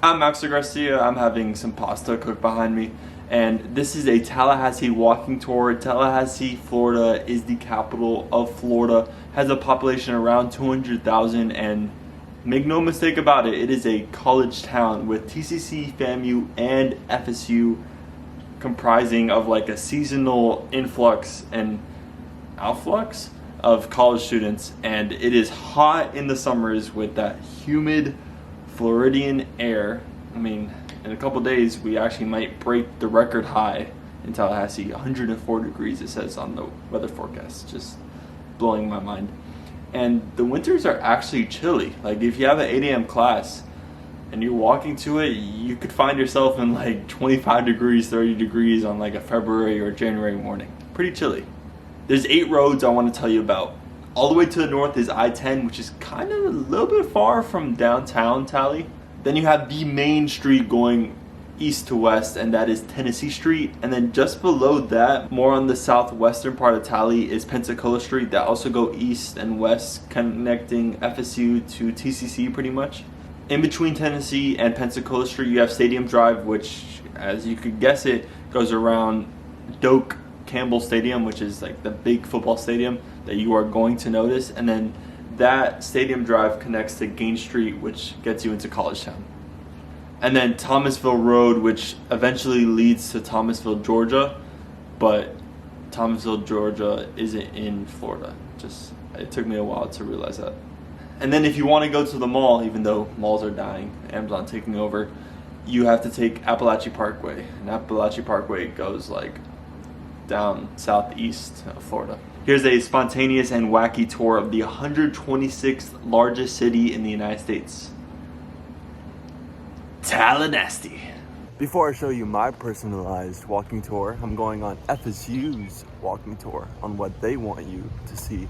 I'm Max Garcia. I'm having some pasta cooked behind me, and this is a Tallahassee walking tour. Tallahassee, Florida is the capital of Florida, has a population around 200,000, and make no mistake about it, it is a college town with TCC, FAMU, and FSU comprising of like a seasonal influx and outflux of college students, and it is hot in the summers with that humid Floridian air. I mean, in a couple days we actually might break the record high in Tallahassee. 104 degrees it says on the weather forecast, just blowing my mind. And the winters are actually chilly. Like if you have an 8 a.m. class and you're walking to it, you could find yourself in like 25 degrees, 30 degrees on like a February or January morning. Pretty chilly. There's 8 roads I want to tell you about. All the way to the north is I-10, which is kind of a little bit far from downtown Tally. Then you have the main street going east to west, and that is Tennessee Street. And then just below that, more on the southwestern part of Tally, is Pensacola Street that also go east and west, connecting FSU to TCC pretty much. In between Tennessee and Pensacola Street, you have Stadium Drive, which, as you could guess it, goes around Doak Campbell Stadium, which is like the big football stadium that you are going to notice. And then that Stadium Drive connects to Gaines Street, which gets you into College Town. And then Thomasville Road, which eventually leads to Thomasville, Georgia, but Thomasville, Georgia isn't in Florida. It took me a while to realize that. And then if you want to go to the mall, even though malls are dying, Amazon taking over, you have to take Appalachia Parkway. And Appalachia Parkway goes like down southeast of Florida. Here's a spontaneous and wacky tour of the 126th largest city in the United States, Tallahassee. Before I show you my personalized walking tour, I'm going on FSU's walking tour on what they want you to see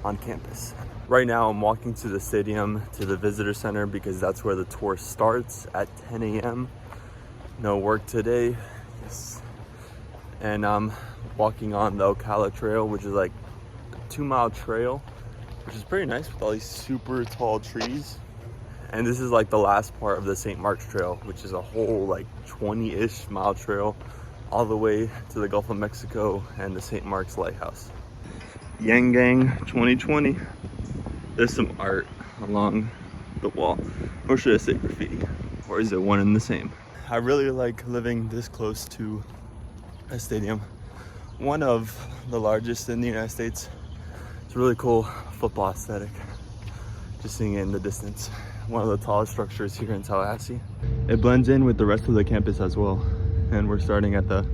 on campus. Right now I'm walking to the stadium, to the visitor center, because that's where the tour starts at 10 a.m. No work today. Yes. And I'm walking on the Ocala Trail, which is like a 2-mile trail, which is pretty nice with all these super tall trees. And this is like the last part of the St. Mark's Trail, which is a whole like 20-ish mile trail all the way to the Gulf of Mexico and the St. Mark's Lighthouse. Yang Gang 2020. There's some art along the wall. Or should I say graffiti? Or is it one and the same? I really like living this close to a stadium. One of the largest in the United States. It's a really cool football aesthetic. Just seeing it in the distance. One of the tallest structures here in Tallahassee. It blends in with the rest of the campus as well. And we're starting at the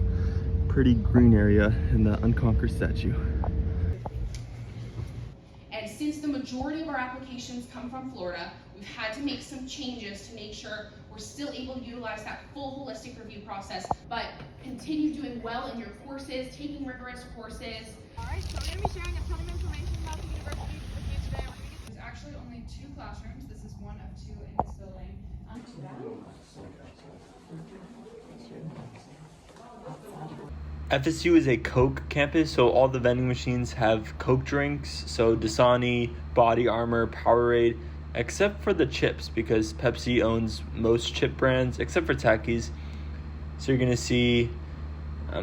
pretty green area in the Unconquered statue. And since the majority of our applications come from Florida, we've had to make some changes to make sure we're still able to utilize that full holistic review process, but continue doing well in your courses, taking rigorous courses. All right, so I'm going to be sharing a ton of information about the university with you today. There's actually only 2 classrooms. This is one of 2 in this building. FSU is a Coke campus, so all the vending machines have Coke drinks. So Dasani, Body Armor, Powerade, except for the chips, because Pepsi owns most chip brands except for Takis. So you're gonna see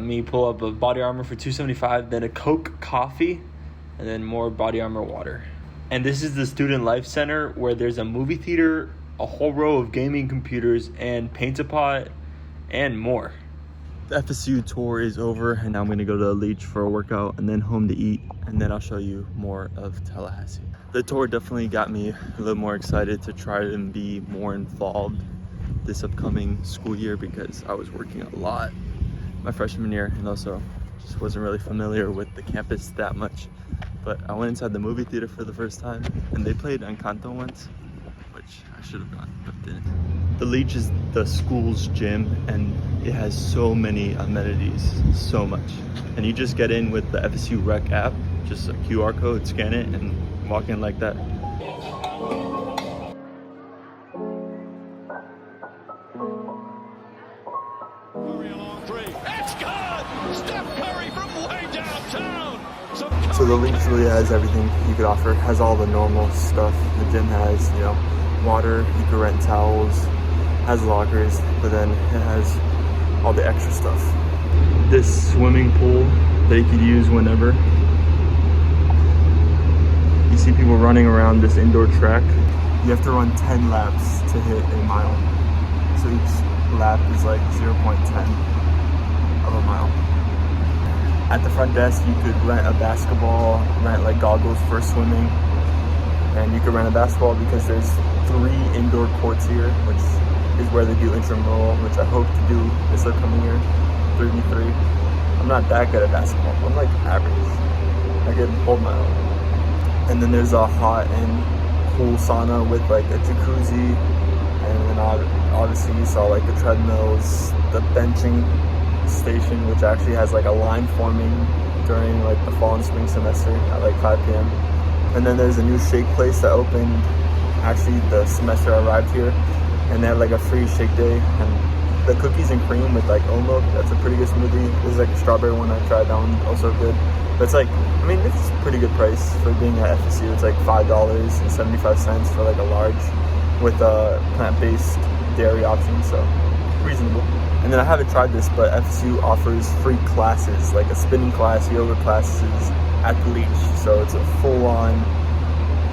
me pull up a Body Armor for $2.75, then a Coke coffee, and then more Body Armor water. And this is the Student Life Center, where there's a movie theater, a whole row of gaming computers, and Paint-A-Pot, and more. The FSU tour is over, and now I'm gonna go to the Leach for a workout and then home to eat, and then I'll show you more of Tallahassee. The tour definitely got me a little more excited to try and be more involved this upcoming school year, because I was working a lot my freshman year and also just wasn't really familiar with the campus that much. But I went inside the movie theater for the first time, and they played Encanto once, which I should have gone, but didn't. The Leach is the school's gym, and it has so many amenities, so much. And you just get in with the FSU Rec app, just a QR code, scan it, and walk in like that. So the Leach really has everything you could offer. It has all the normal stuff the gym has, you know, water, you can rent towels, has lockers, but then it has all the extra stuff. This swimming pool that you could use whenever. You see people running around this indoor track. You have to run 10 laps to hit a mile. So each lap is like 0.10 of a mile. At the front desk, you could rent a basketball, rent like goggles for swimming, and you could rent a basketball because there's 3 indoor courts here, which is where they do intramural, which I hope to do this upcoming year, 3v3. I'm not that good at basketball, I'm like average. I can hold my own. And then there's a hot and cool sauna with like a jacuzzi, and then obviously you saw like the treadmills, the benching station, which actually has like a line forming during like the fall and spring semester at like 5 p.m. And then there's a new shake place that opened actually the semester I arrived here, and they have like a free shake day, and the cookies and cream with like oat milk, that's a pretty good smoothie. There's like a strawberry one I tried, that one also good. But it's like, I mean, it's a pretty good price for being at FSU. It's like $5.75 for like a large with a plant-based dairy option, so reasonable. And then I haven't tried this, but FSU offers free classes, like a spinning class, yoga classes at the Leach. So it's a full-on,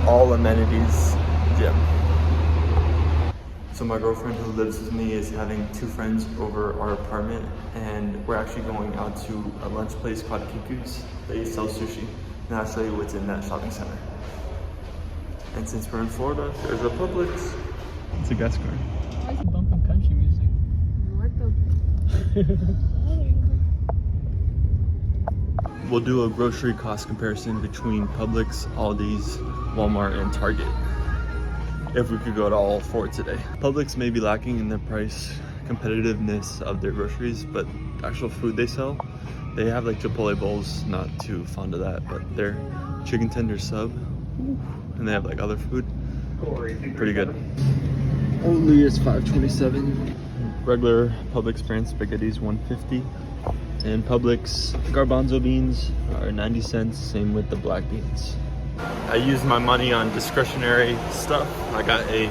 all amenities gym. So my girlfriend who lives with me is having 2 friends over our apartment, and we're actually going out to a lunch place called Kiku's. They sell sushi, and I'll show you what's in that shopping center. And since we're in Florida, there's a Publix. It's a guest card. Why is it bumping country music? What the? We'll do a grocery cost comparison between Publix, Aldi's, Walmart, and Target, if we could go to all 4 today. Publix may be lacking in the price competitiveness of their groceries, but the actual food they sell, they have like Chipotle bowls, not too fond of that, but their chicken tender sub, and they have like other food, pretty good. Only is $5.27. Regular Publix brand spaghetti is $1.50, and Publix garbanzo beans are 90 cents, same with the black beans. I used my money on discretionary stuff. I got a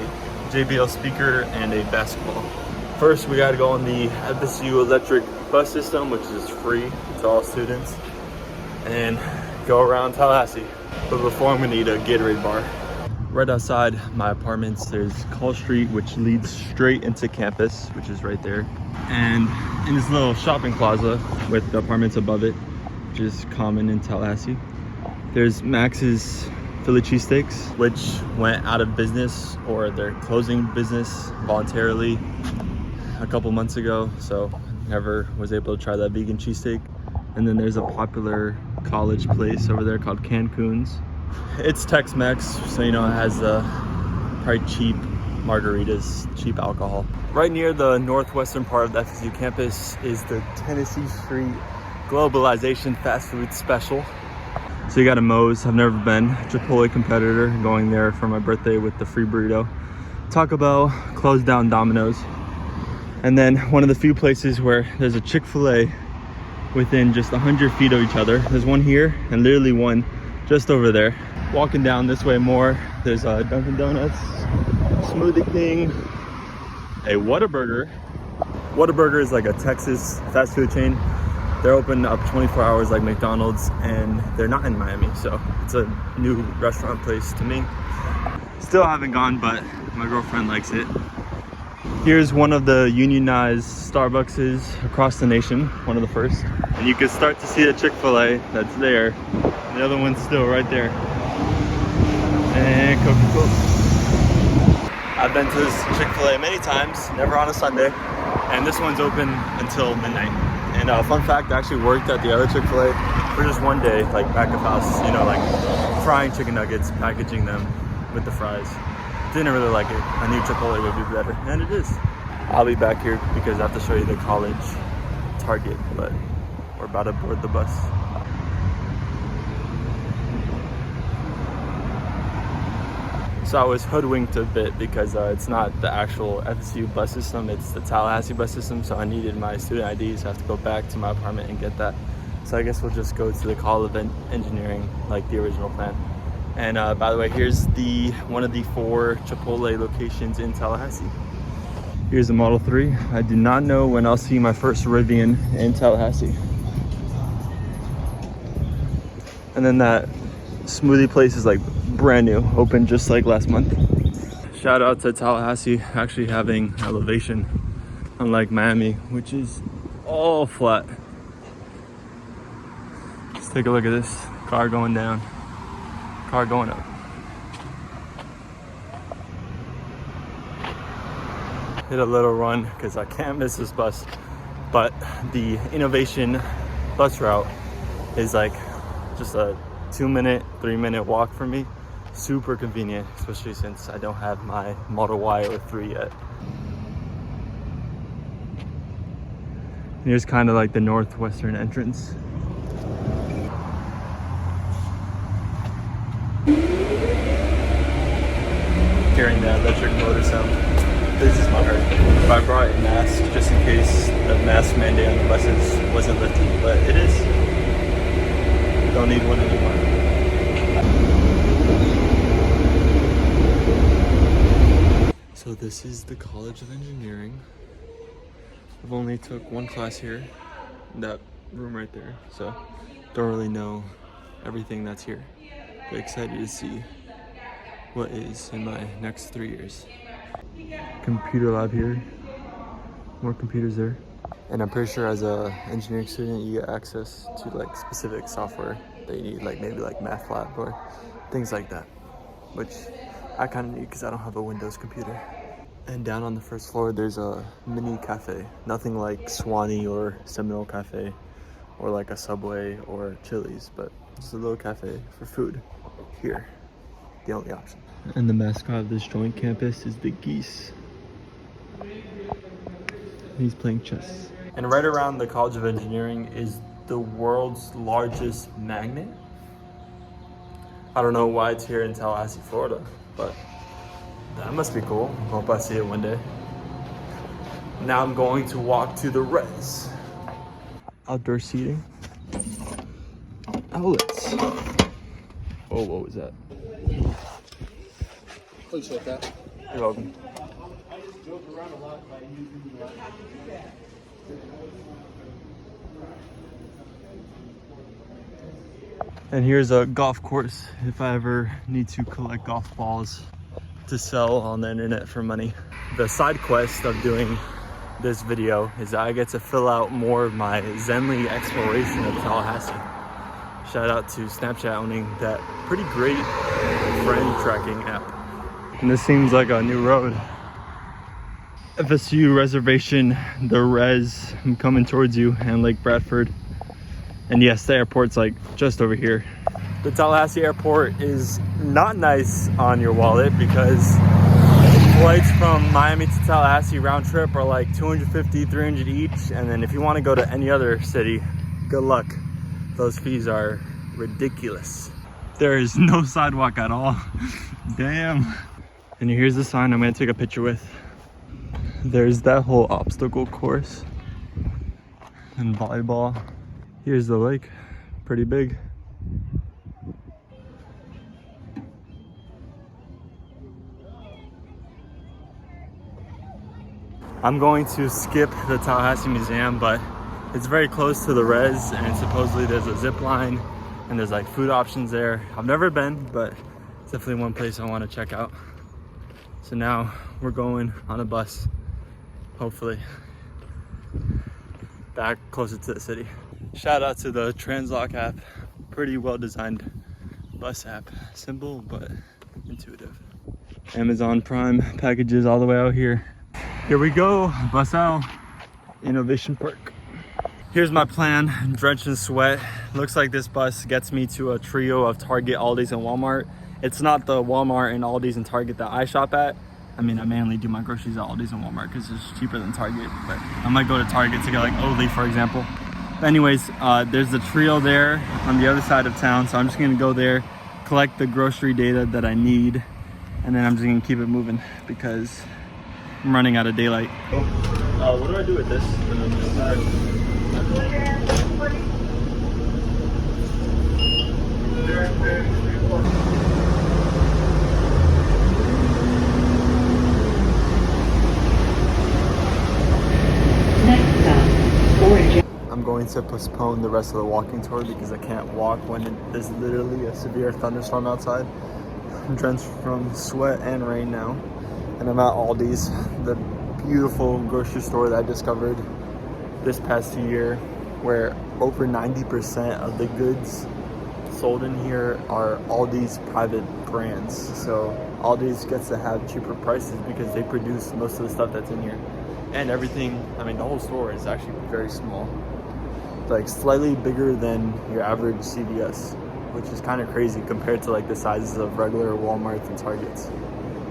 JBL speaker and a basketball. First, we gotta go on the FSU electric bus system, which is free to all students, and go around Tallahassee. But before, I'm gonna eat a Gatorade bar. Right outside my apartments, there's Call Street, which leads straight into campus, which is right there. And in this little shopping plaza with the apartments above it, which is common in Tallahassee, there's Max's Philly cheesesteaks, which went out of business, or they're closing business voluntarily a couple months ago, so never was able to try that vegan cheesesteak. And then there's a popular college place over there called Cancun's. It's Tex-Mex, so you know it has the probably cheap margaritas, cheap alcohol. Right near the northwestern part of the FSU campus is the Tennessee Street Globalization Fast Food Special. So you got a Moe's, I've never been, Chipotle competitor, going there for my birthday with the free burrito. Taco Bell, closed down Domino's. And then one of the few places where there's a Chick-fil-A within just 100 feet of each other. There's one here and literally one just over there. Walking down this way more, there's a Dunkin' Donuts, Smoothie King, a Whataburger. Whataburger is like a Texas fast food chain. They're open up 24 hours like McDonald's, and they're not in Miami, so it's a new restaurant place to me. Still haven't gone, but my girlfriend likes it. Here's one of the unionized Starbucks across the nation, one of the first. And you can start to see the Chick-fil-A that's there. The other one's still right there. And Coca-Cola. I've been to this Chick-fil-A many times, never on a Sunday. And this one's open until midnight. And fun fact, I actually worked at the other Chick-fil-A for just one day, like back of house, you know, like frying chicken nuggets, packaging them with the fries. Didn't really like it. I knew Chipotle would be better, and it is. I'll be back here because I have to show you the college Target, but we're about to board the bus. So I was hoodwinked a bit because it's not the actual FSU bus system, it's the Tallahassee bus system, so I needed my student ID, so I have to go back to my apartment and get that. So I guess we'll just go to the College of Engineering, like the original plan. And by the way, here's one of the 4 Chipotle locations in Tallahassee. Here's the Model 3. I do not know when I'll see my first Rivian in Tallahassee. And then that smoothie place is like brand new, opened just like last month. Shout out to Tallahassee actually having elevation, unlike Miami, which is all flat. Let's take a look at this. Car going down, car going up. Hit a little run because I can't miss this bus, but the Innovation bus route is like just a 2-minute, 3-minute walk for me. Super convenient, especially since I don't have my Model Y or 3 yet. Here's kind of like the northwestern entrance. Hearing that electric motor sound, this is my heart. I brought a mask just in case the mask mandate on the buses wasn't lifted, but it is. Don't need one anymore. So this is the College of Engineering. I've only took one class here, in that room right there, so don't really know everything that's here. But excited to see what is in my next 3 years. Computer lab here, more computers there. And I'm pretty sure as a engineering student, you get access to like specific software that you need, like maybe like MATLAB or things like that, which I kind of need because I don't have a Windows computer. And down on the first floor, there's a mini cafe. Nothing like Swanee or Seminole Cafe or like a Subway or Chili's, but just a little cafe for food here, the only option. And the mascot of this joint campus is the geese. He's playing chess. And right around the College of Engineering is the world's largest magnet. I don't know why it's here in Tallahassee, Florida, but that must be cool. Hope I see it one day. Now I'm going to walk to the res. Outdoor seating. Outlets. Oh, what was that? Appreciate that. You're welcome. And here's a golf course if I ever need to collect golf balls to sell on the internet for money. The side quest of doing this video is that I get to fill out more of my Zenly exploration of Tallahassee. Shout out to Snapchat owning that pretty great friend tracking app. And this seems like a new road. FSU reservation, the res, I'm coming towards you, and Lake Bradford. And yes, the airport's like just over here. The Tallahassee airport is not nice on your wallet because flights from Miami to Tallahassee round trip are like $250, $300 each. And then if you want to go to any other city, good luck. Those fees are ridiculous. There is no sidewalk at all. Damn. And here's the sign I'm gonna take a picture with. There's that whole obstacle course and volleyball. Here's the lake, pretty big. I'm going to skip the Tallahassee Museum, but it's very close to the res, and supposedly there's a zip line and there's like food options there. I've never been, but it's definitely one place I want to check out. So now we're going on a bus, hopefully back closer to the city. Shout out to the Translock app, pretty well designed bus app. Simple but intuitive. Amazon Prime packages all the way out here. Here we go, bus out, Innovation Park. Here's my plan, drenched in sweat. Looks like this bus gets me to a trio of Target, Aldi's, and Walmart. It's not the Walmart and Aldi's and Target that I shop at. I mean, I mainly do my groceries at Aldi's and Walmart because it's cheaper than Target, but I might go to Target to get like Oatly, for example. But anyways, there's the trio there on the other side of town, so I'm just gonna go there, collect the grocery data that I need, and then I'm just gonna keep it moving because I'm running out of daylight. What do I do with this? going to postpone the rest of the walking tour because I can't walk when there's literally a severe thunderstorm outside. I'm drenched from sweat and rain now. And I'm at Aldi's, the beautiful grocery store that I discovered this past year, where over 90% of the goods sold in here are Aldi's private brands. So Aldi's gets to have cheaper prices because they produce most of the stuff that's in here. And everything, I mean, the whole store is actually very small. Like slightly bigger than your average CVS, which is kind of crazy compared to like the sizes of regular Walmarts and Targets.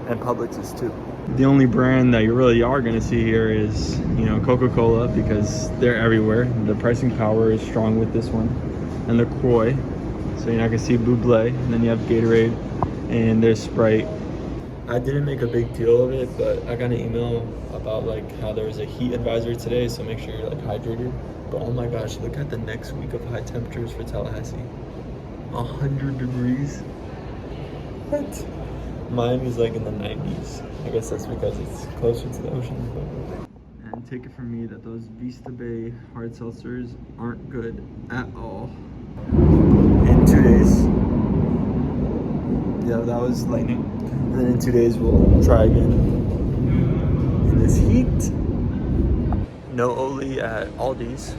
And Publix's too. The only brand that you really are going to see here is, you know, Coca-Cola, because they're everywhere. The pricing power is strong with this one. And LaCroix. So you're not going to see Buble. And then you have Gatorade and there's Sprite. I didn't make a big deal of it, but I got an email about like how there was a heat advisory today, so make sure you're like hydrated. But oh my gosh, look at the next week of high temperatures for Tallahassee. 100 degrees. What? Miami's like in the 90s. I guess that's because it's closer to the ocean. But... And take it from me that those Vista Bay hard seltzers aren't good at all. In 2 days. Yeah, that was lightning. And then in 2 days we'll try again. In this heat. No Oli at Aldi's.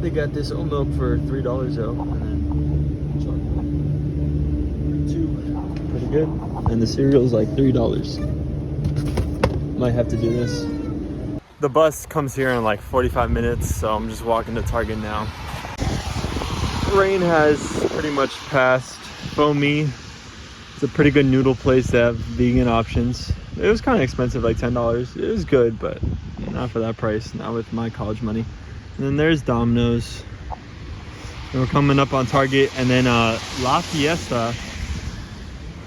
They got this oat milk for $3 though. And then chocolate. $2. Pretty good. And the cereal's like $3. Might have to do this. The bus comes here in like 45 minutes, so I'm just walking to Target now. Rain has pretty much passed. Foamy. It's a pretty good noodle place to have vegan options. It was kind of expensive, like $10. It was good, but not for that price, not with my college money. And then there's Domino's. And we're coming up on Target, and then La Fiesta,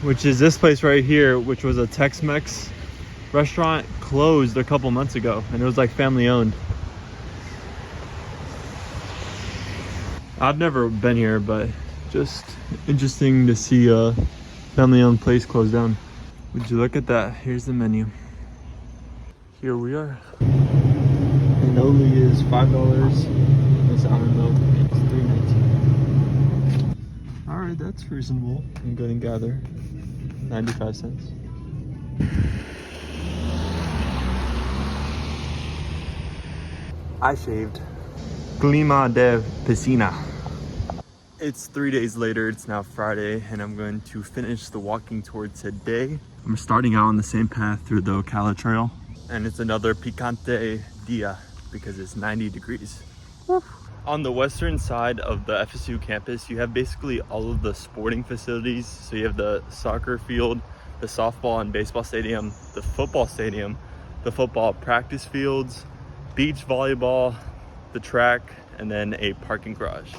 which is this place right here, which was a Tex-Mex restaurant, closed a couple months ago, and it was like family owned. I've never been here, but just interesting to see a family-owned place closed down. Would you look at that? Here's the menu. Here we are. And Oli is $5. This almond milk is $3.19. All right, that's reasonable. I'm going to gather 95 cents. I shaved. Clima de piscina. It's 3 days later, it's now Friday, and I'm going to finish the walking tour today. I'm starting out on the same path through the Ocala Trail, and it's another picante dia because it's 90 degrees. Woo. On the western side of the FSU campus, you have basically all of the sporting facilities. So you have the soccer field, the softball and baseball stadium, the football stadium, the football practice fields, beach volleyball, the track, and then a parking garage.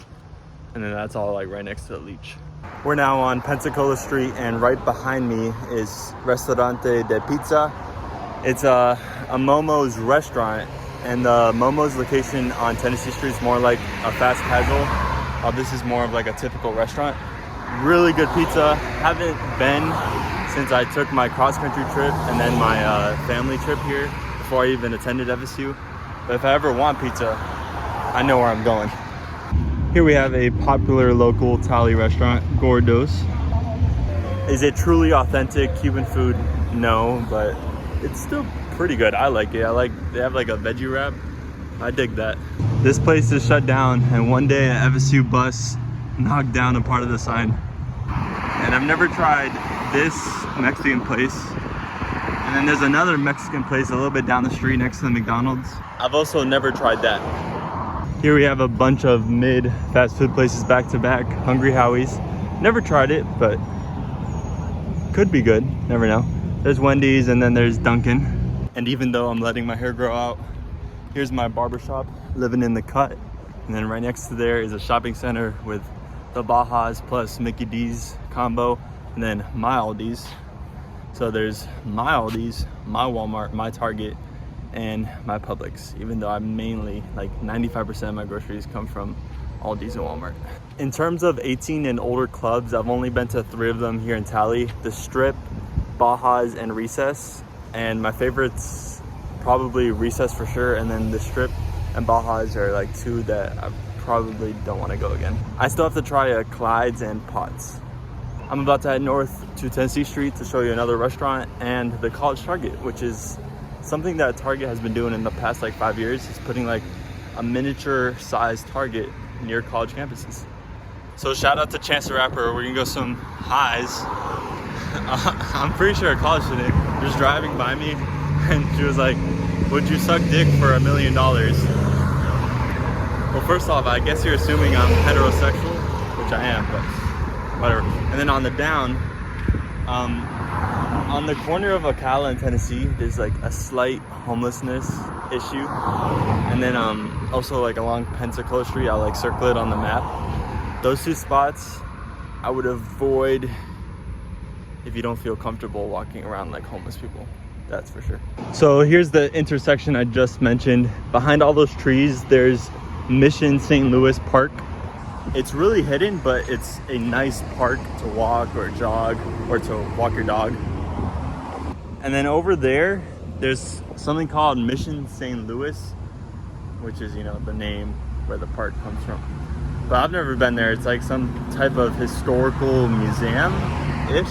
And then that's all like right next to the leach. We're now on Pensacola Street, and right behind me is Restaurante de Pizza. It's a Momo's restaurant, and the Momo's location on Tennessee Street is more like a fast casual. This is more of like a typical restaurant. Really good pizza. Haven't been since I took my cross-country trip and then my family trip here before I even attended FSU. But if I ever want pizza, I know where I'm going. Here we have a popular local Thai restaurant, Gordos. Is it truly authentic Cuban food? No, but it's still pretty good. I like it. They have like a veggie wrap. I dig that. This place is shut down, and one day an FSU bus knocked down a part of the sign. And I've never tried this Mexican place. And then there's another Mexican place a little bit down the street next to the McDonald's. I've also never tried that. Here we have a bunch of mid fast food places back to back. Hungry Howie's. Never tried it, but could be good. Never know. There's Wendy's, and then there's Dunkin'. And even though I'm letting my hair grow out, here's my barbershop, living in the cut. And then right next to there is a shopping center with the Bajas plus Mickey D's combo, and then my Aldi's. So there's my Aldi's, my Walmart, my Target, and my Publix, even though I mainly, like 95% of my groceries come from Aldi's and Walmart. In terms of 18 and older clubs, I've only been to 3 of them here in Tally: the Strip, Bajas, and Recess. And my favorites, probably Recess for sure, and then the Strip and Bajas are like two that I probably don't want to go again. I still have to try Clyde's and Potts. I'm about to head north to Tennessee Street to show you another restaurant and the College Target, which is something that Target has been doing in the past like 5 years. Is putting like a miniature sized Target near college campuses. So shout out to Chance the Rapper. We're gonna go some highs. I'm pretty sure a college student was driving by me and she was like, would you suck dick for $1 million? Well, first off, I guess you're assuming I'm heterosexual, which I am, but whatever. And then on the down, on the corner of Ocala and Tennessee, there's like a slight homelessness issue. And then also like along Pensacola Street, I'll like circle it on the map. Those two spots I would avoid if you don't feel comfortable walking around like homeless people. That's for sure. So here's the intersection I just mentioned. Behind all those trees, there's Mission St. Louis Park. It's really hidden, but it's a nice park to walk or jog or to walk your dog. And then over there, there's something called Mission St. Louis, which is, you know, the name where the park comes from. But I've never been there. It's like some type of historical museum-ish.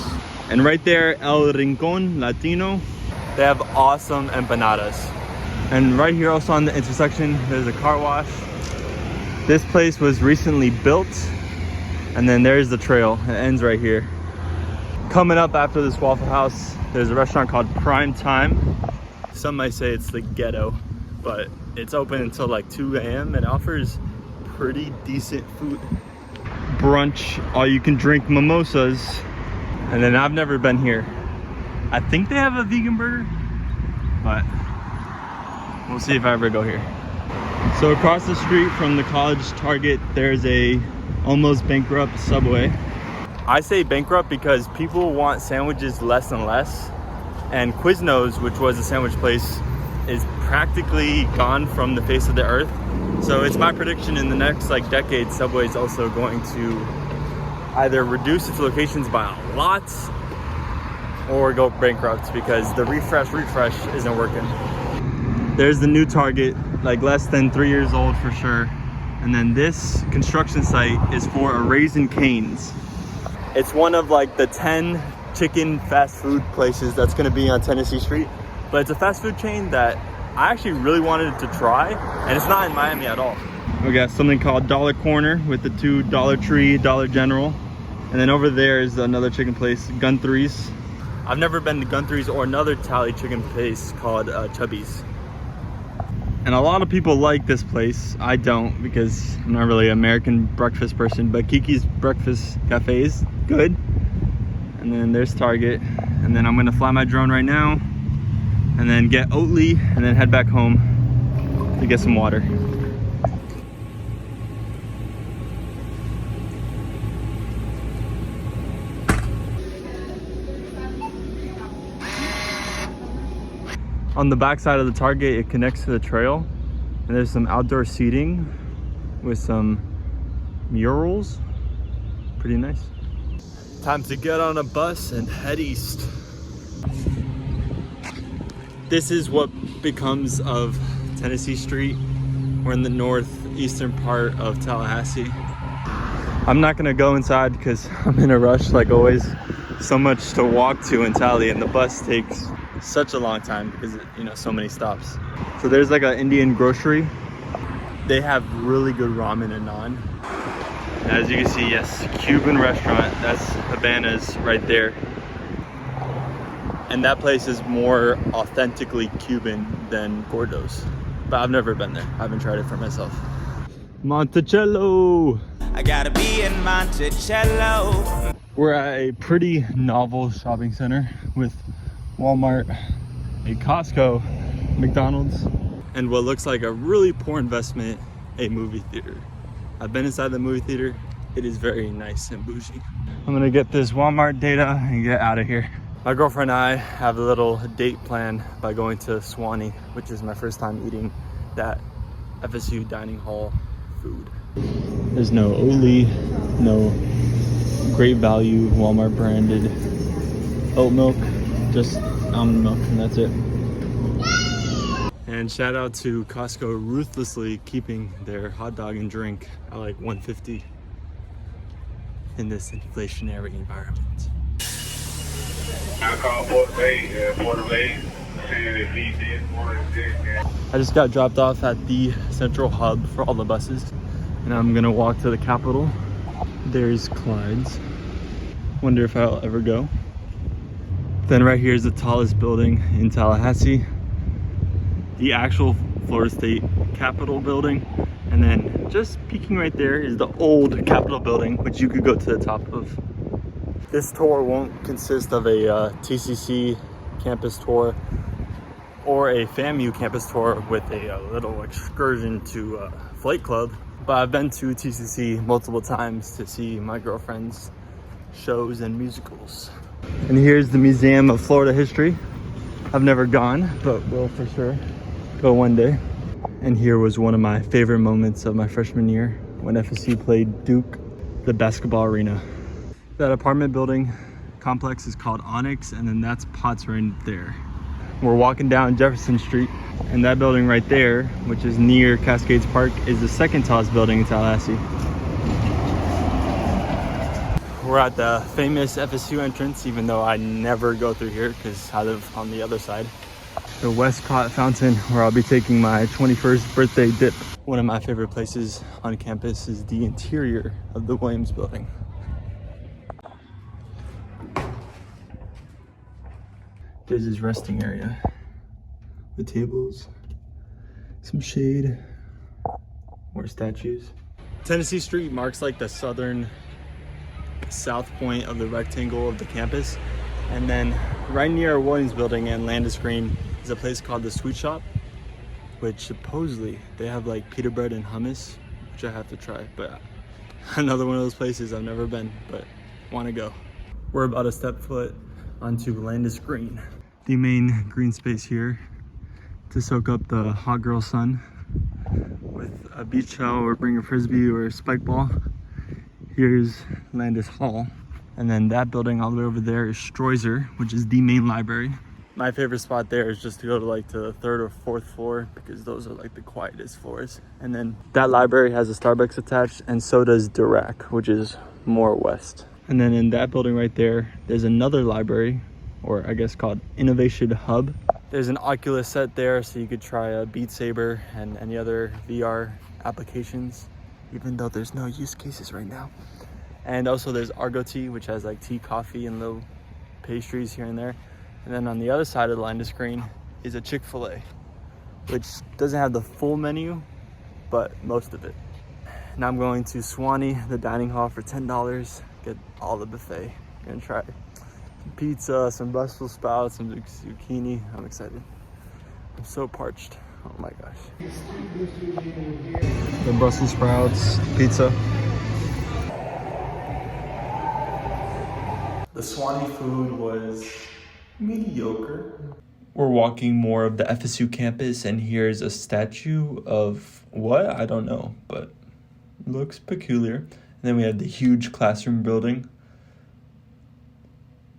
And right there, El Rincon Latino, they have awesome empanadas. And right here also on the intersection, there's a car wash. This place was recently built. And then there's the trail. It ends right here. Coming up after this Waffle House, there's a restaurant called Prime Time. Some might say it's the ghetto, but it's open until like 2 a.m. and offers pretty decent food. Brunch, all you can drink mimosas. And then I've never been here. I think they have a vegan burger, but we'll see if I ever go here. So across the street from the College Target, there's a almost bankrupt Subway. I say bankrupt because people want sandwiches less and less. And Quiznos, which was a sandwich place, is practically gone from the face of the earth. So it's my prediction in the next like decade, Subway is also going to either reduce its locations by a lot or go bankrupt because the refresh isn't working. There's the new Target, like less than 3 years old for sure. And then this construction site is for a Raising Cane's. It's one of like the 10 chicken fast food places that's gonna be on Tennessee Street. But it's a fast food chain that I actually really wanted to try, and it's not in Miami at all. We got something called Dollar Corner with the two Dollar Tree, Dollar General. And then over there is another chicken place, Gunthree's. I've never been to Gunthree's or another Tally chicken place called Chubby's. And a lot of people like this place. I don't, because I'm not really an American breakfast person, but Kiki's Breakfast Cafe is good. And then there's Target. And then I'm gonna fly my drone right now and then get Oatly and then head back home to get some water. On the back side of the Target, it connects to the trail, and there's some outdoor seating with some murals. Pretty nice. Time to get on a bus and head east. This is what becomes of Tennessee Street. We're in the northeastern part of Tallahassee. I'm not gonna go inside because I'm in a rush like always. So much to walk to in Tally, and the bus takes such a long time because, you know, so many stops. So there's like an Indian grocery. They have really good ramen and naan. And as you can see, yes, Cuban restaurant. That's Havana's right there. And that place is more authentically Cuban than Gordo's. But I've never been there. I haven't tried it for myself. Monticello! I gotta be in Monticello. We're at a pretty novel shopping center with Walmart, a Costco, McDonald's, and what looks like a really poor investment, a movie theater. I've been inside the movie theater. It is very nice and bougie. I'm gonna get this Walmart data and get out of here. My girlfriend and I have a little date plan by going to Swanee, which is my first time eating that FSU dining hall food. There's no Oatly, no Great Value Walmart branded oat milk, just almond milk, and that's it. And And shout out to Costco ruthlessly keeping their hot dog and drink at like $1.50 in this inflationary environment. I called Port Bay, saying if he did more than this. I just got dropped off at the central hub for all the buses, and I'm gonna walk to the Capitol. There's Clyde's. Wonder if I'll ever go. Then right here is the tallest building in Tallahassee, the actual Florida State Capitol building. And then just peeking right there is the old Capitol building, which you could go to the top of. This tour won't consist of a TCC campus tour or a FAMU campus tour with a little excursion to Flight Club. But I've been to TCC multiple times to see my girlfriend's shows and musicals. And here's the Museum of Florida History. I've never gone, but will for sure go one day. And here was one of my favorite moments of my freshman year when FSU played Duke, the basketball arena. That apartment building complex is called Onyx, and then that's Potts right there. We're walking down Jefferson Street, and that building right there, which is near Cascades Park, is the second tallest building in Tallahassee. We're at the famous FSU entrance, even though I never go through here because I live on the other side. The Westcott Fountain, where I'll be taking my 21st birthday dip. One of my favorite places on campus is the interior of the Williams Building. There's his resting area with tables, some shade, more statues. Tennessee Street marks like the southern south point of the rectangle of the campus. And then right near Williams Building and Landis Green is a place called the Sweet Shop, which supposedly they have like pita bread and hummus, which I have to try. But another one of those places I've never been, but want to go. We're about to step foot onto Landis Green, the main green space here to soak up the hot girl sun with a beach towel or bring a frisbee or a spike ball. Here's Landis Hall, and then that building all the way over there is Stroiser, which is the main library. My favorite spot there is just to go to like to the 3rd or 4th floor because those are like the quietest floors. And then that library has a Starbucks attached, and so does Dirac, which is more west. And then in that building right there, there's another library, or I guess called Innovation Hub. There's an Oculus set there, so you could try a Beat Saber and any other VR applications, even though there's no use cases right now. And also there's Argo Tea, which has like tea, coffee, and little pastries here and there. And then on the other side of the Landis Green is a Chick-fil-A, which doesn't have the full menu, but most of it. Now I'm going to Swanee, the dining hall, for $10, get all the buffet. I'm gonna try some pizza, some Brussels sprouts, some zucchini. I'm excited. I'm so parched. Oh my gosh. The Brussels sprouts, pizza. The Swanee food was mediocre. We're walking more of the FSU campus, and here's a statue of what? I don't know, but looks peculiar. And then we have the huge classroom building.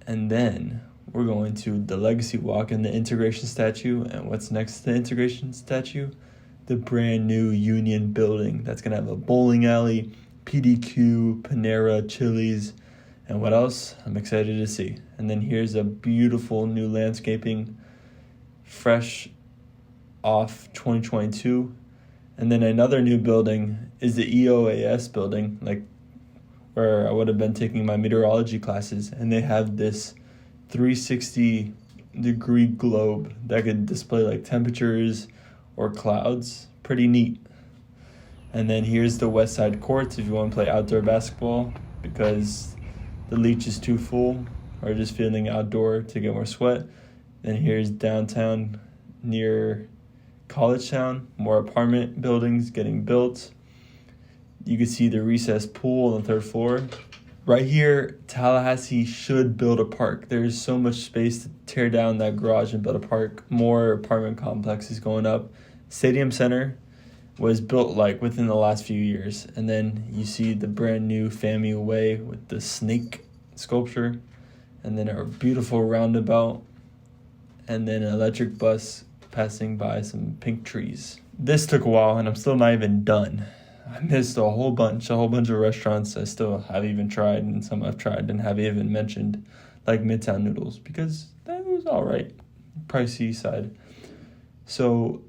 And then we're going to the Legacy Walk and the Integration statue. And what's next to the Integration statue? The brand new Union building that's gonna have a bowling alley, PDQ, Panera, Chili's, and what else? I'm excited to see. And then here's a beautiful new landscaping, fresh off 2022. And then another new building is the EOAS building, like where I would have been taking my meteorology classes. And they have this 360-degree globe that could display like temperatures or clouds. Pretty neat. And then here's the West Side courts if you want to play outdoor basketball because the leach is too full, or just feeling outdoor to get more sweat. Then here's downtown near College Town, more apartment buildings getting built. You can see the recessed pool on the 3rd floor. Right here, Tallahassee should build a park. There's so much space to tear down that garage and build a park. More apartment complexes going up. Stadium Center was built like within the last few years. And then you see the brand new FAMU Way with the snake sculpture. And then a beautiful roundabout. And then an electric bus passing by some pink trees. This took a while, and I'm still not even done. I missed a whole bunch of restaurants I still haven't even tried, and some I've tried and haven't even mentioned, like Midtown Noodles, because that was all right, pricey side. So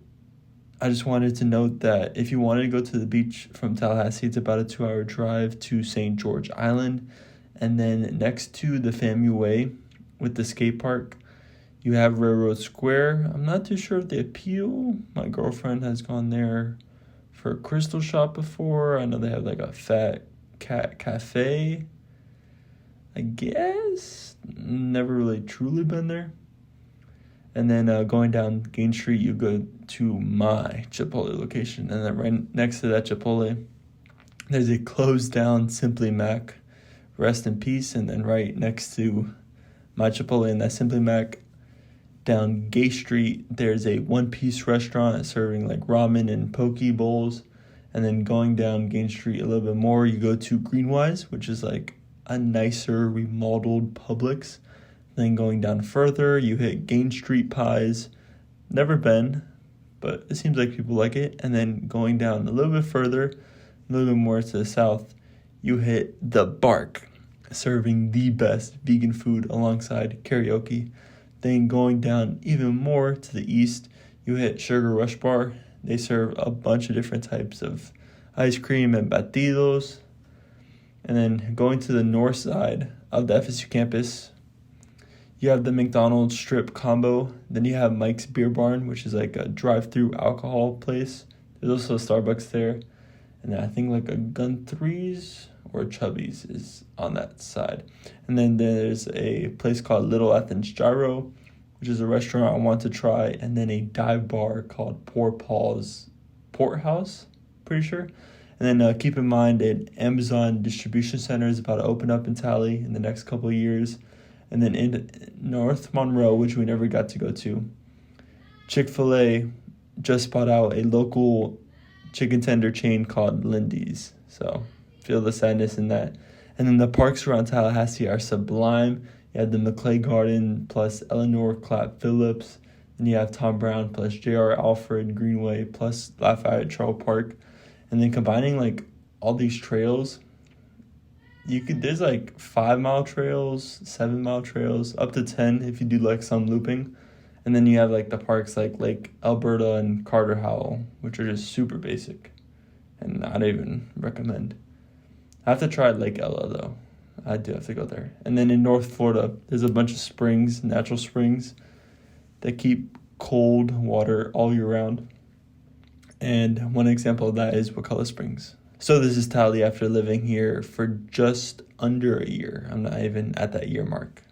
I just wanted to note that if you wanted to go to the beach from Tallahassee, it's about a 2-hour drive to St. George Island. And then next to the FAMU Way with the skate park, you have Railroad Square. I'm not too sure if they appeal. My girlfriend has gone there for a crystal shop before. I know they have like a Fat Cat Cafe, I guess. Never really truly been there. And then going down Gain Street, you go to my Chipotle location. And then right next to that Chipotle, there's a closed down Simply Mac. Rest in peace. And then right next to my Chipotle and that Simply Mac, down Gay Street, there's a one-piece restaurant serving like ramen and poke bowls. And then going down Gain Street a little bit more, you go to Greenwise, which is like a nicer remodeled Publix. Then going down further, you hit Gain Street Pies. Never been, but it seems like people like it. And then going down a little bit further, a little bit more to the south, you hit The Bark, serving the best vegan food alongside karaoke. Then going down even more to the east, you hit Sugar Rush Bar. They serve a bunch of different types of ice cream and batidos. And then going to the north side of the FSU campus, you have the McDonald's strip combo. Then you have Mike's Beer Barn, which is like a drive-through alcohol place. There's also a Starbucks there. And then I think like a Gun3's or Chubby's is on that side. And then there's a place called Little Athens Gyro, which is a restaurant I want to try. And then a dive bar called Poor Paul's Porthouse, pretty sure. And then keep in mind an Amazon distribution center is about to open up in Tally in the next couple of years. And then in North Monroe, which we never got to go to, Chick-fil-A just bought out a local chicken tender chain called Lindy's. So feel the sadness in that. And then the parks around Tallahassee are sublime. You have the McClay Garden plus Eleanor Clapp Phillips. Then you have Tom Brown plus J.R. Alfred Greenway plus Lafayette Trail Park. And then combining like all these trails, there's like 5-mile trails, 7-mile trails, up to 10 if you do like some looping. And then you have like the parks like Lake Alberta and Carter Howell, which are just super basic and not even recommend. I have to try Lake Ella though. I do have to go there. And then in North Florida, there's a bunch of springs, natural springs that keep cold water all year round. And one example of that is Wakulla Springs. So this is Tally after living here for just under a year. I'm not even at that year mark.